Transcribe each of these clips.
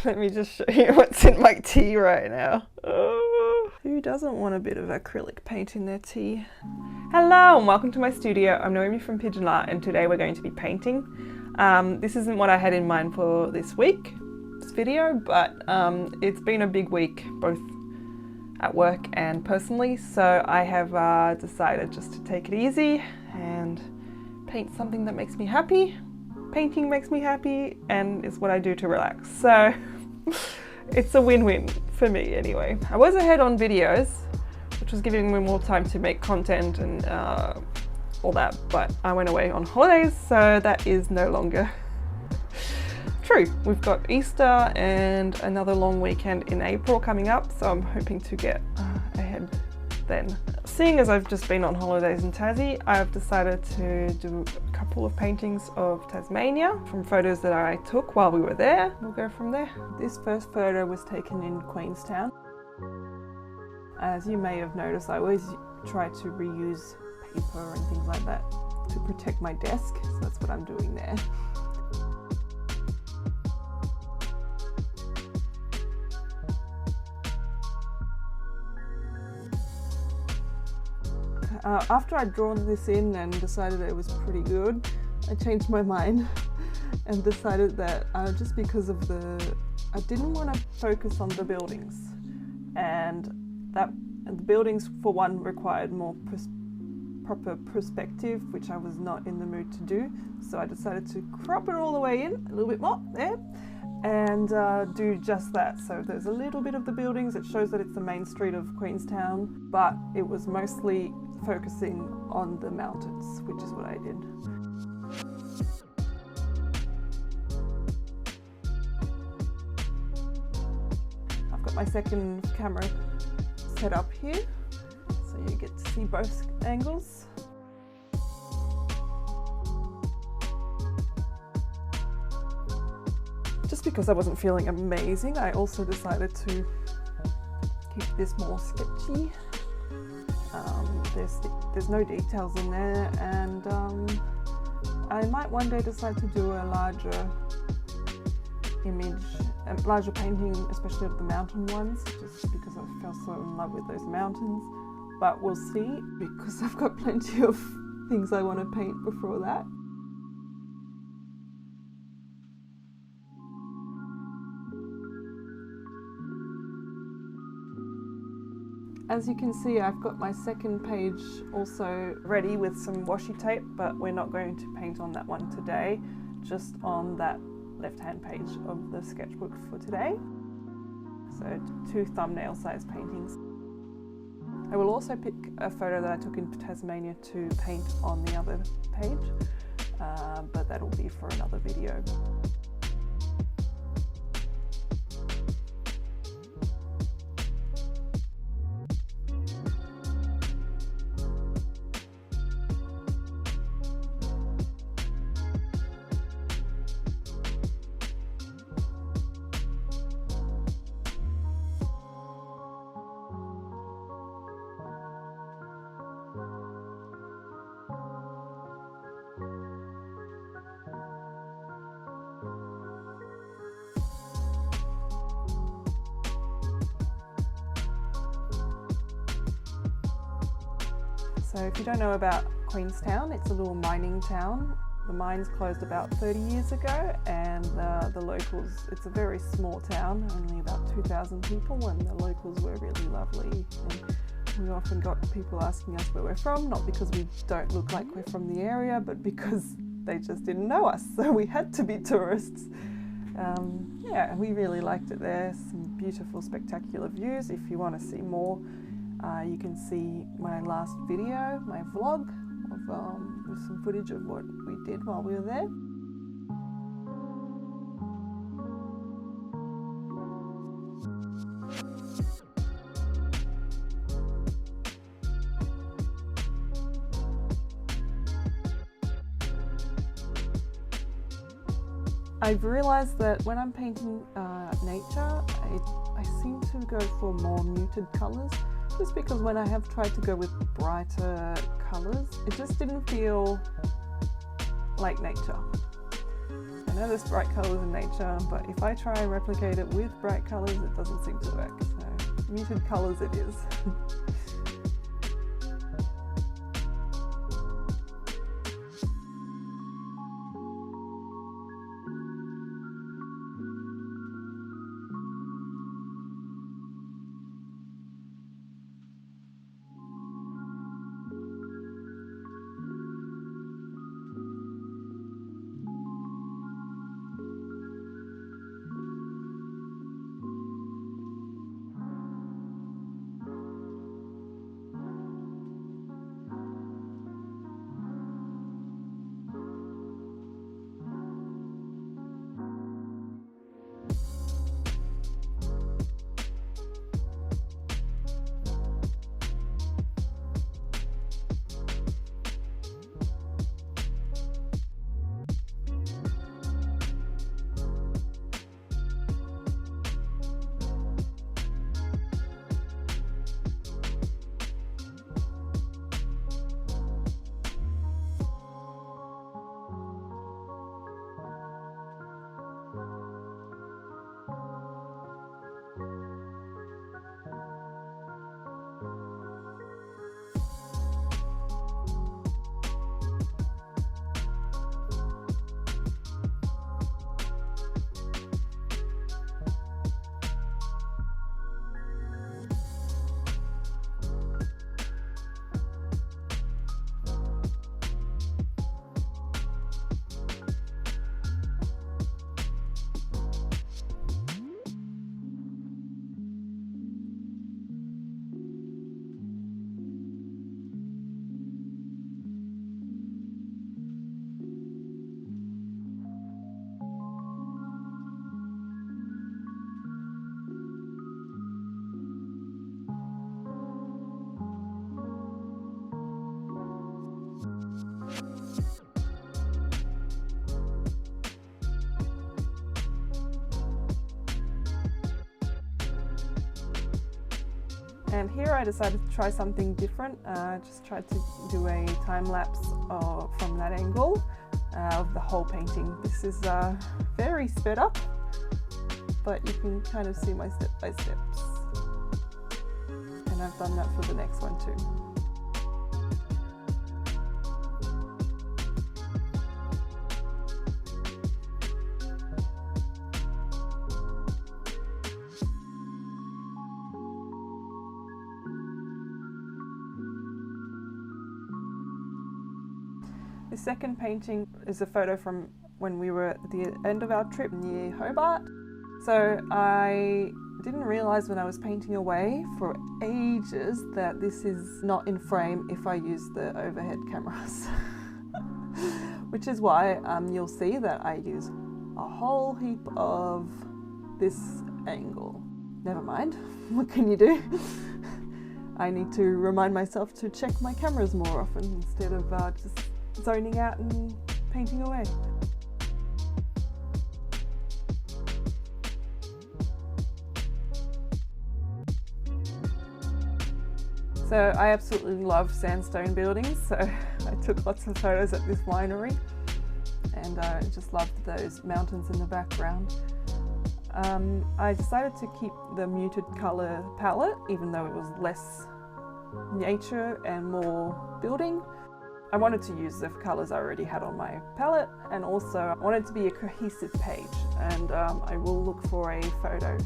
Let me just show you what's in my tea right now. Oh, who doesn't want a bit of acrylic paint in their tea? Hello and welcome to my studio. I'm Naomi from Pigeon Art and today we're going to be painting. This isn't what I had in mind for this video, but it's been a big week both at work and personally, so I have decided just to take it easy and paint something that makes me happy. Painting makes me happy and is what I do to relax, so it's a win-win for me anyway. I was ahead on videos, which was giving me more time to make content and all that, but I went away on holidays, so that is no longer true. We've got Easter and another long weekend in April coming up, so I'm hoping to get ahead then. Seeing as I've just been on holidays in Tassie, I've decided to do a couple of paintings of Tasmania from photos that I took while we were there. We'll go from there. This first photo was taken in Queenstown. As you may have noticed, I always try to reuse paper and things like that to protect my desk, so that's what I'm doing there. After I'd drawn this in and decided that it was pretty good, I changed my mind and decided that just because of I didn't want to focus on the buildings, and the buildings for one required more proper perspective, which I was not in the mood to do, so I decided to crop it all the way in, a little bit more there, and do just that. So there's a little bit of the buildings. It shows that it's the main street of Queenstown, but it was mostly focusing on the mountains, which is what I did. I've got my second camera set up here, so you get to see both angles. Just because I wasn't feeling amazing, I also decided to keep this more sketchy. There's no details in there, and I might one day decide to do a larger image, a larger painting, especially of the mountain ones, just because I fell so in love with those mountains. But we'll see, because I've got plenty of things I want to paint before that. As you can see, I've got my second page also ready with some washi tape, but we're not going to paint on that one today, just on that left-hand page of the sketchbook for today. So 2 thumbnail size paintings. I will also pick a photo that I took in Tasmania to paint on the other page, but that'll be for another video. So if you don't know about Queenstown, it's a little mining town. The mines closed about 30 years ago, and the locals, it's a very small town, only about 2,000 people, and the locals were really lovely. And we often got people asking us where we're from, not because we don't look like we're from the area, but because they just didn't know us, so we had to be tourists. Yeah, we really liked it there. Some beautiful, spectacular views. If you want to see more, you can see my last video, my vlog, with some footage of what we did while we were there. I've realised that when I'm painting nature, I seem to go for more muted colours. Just because when I have tried to go with brighter colours, it just didn't feel like nature. I know there's bright colours in nature, but if I try and replicate it with bright colours, it doesn't seem to work. So muted colours it is. And here I decided to try something different. Just tried to do a time lapse from that angle of the whole painting. This is very sped up, but you can kind of see my step-by-steps. And I've done that for the next one too. The second painting is a photo from when we were at the end of our trip near Hobart. So I didn't realise when I was painting away for ages that this is not in frame if I use the overhead cameras. Which is why you'll see that I use a whole heap of this angle. Never mind, what can you do? I need to remind myself to check my cameras more often instead of just zoning out and painting away. So I absolutely love sandstone buildings, so I took lots of photos at this winery and I just loved those mountains in the background. I decided to keep the muted colour palette even though it was less nature and more building. I wanted to use the colours I already had on my palette, and also I wanted it to be a cohesive page, and I will look for a photo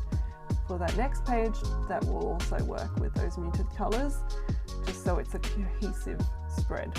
for that next page that will also work with those muted colours, just so it's a cohesive spread.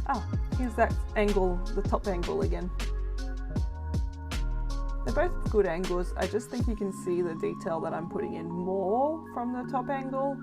Oh, here's that angle, the top angle again. They're both good angles. I just think you can see the detail that I'm putting in more from the top angle.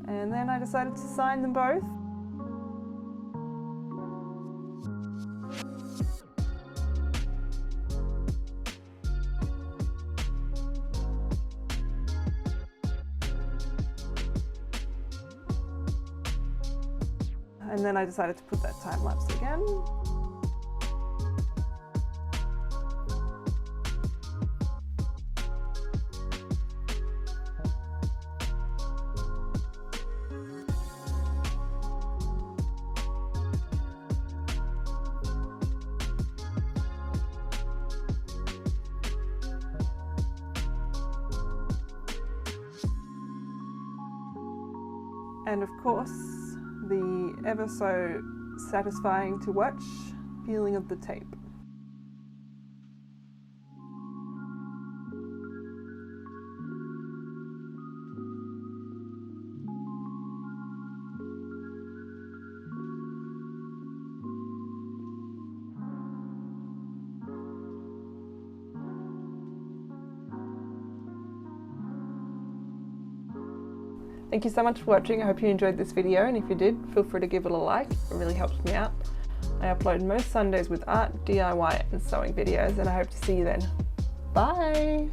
And then I decided to sign them both. And then I decided to put that time lapse again. And of course, the ever so satisfying to watch peeling of the tape. Thank you so much for watching. I hope you enjoyed this video, and if you did, feel free to give it a like. It really helps me out. I upload most Sundays with art, DIY and sewing videos, and I hope to see you then. Bye!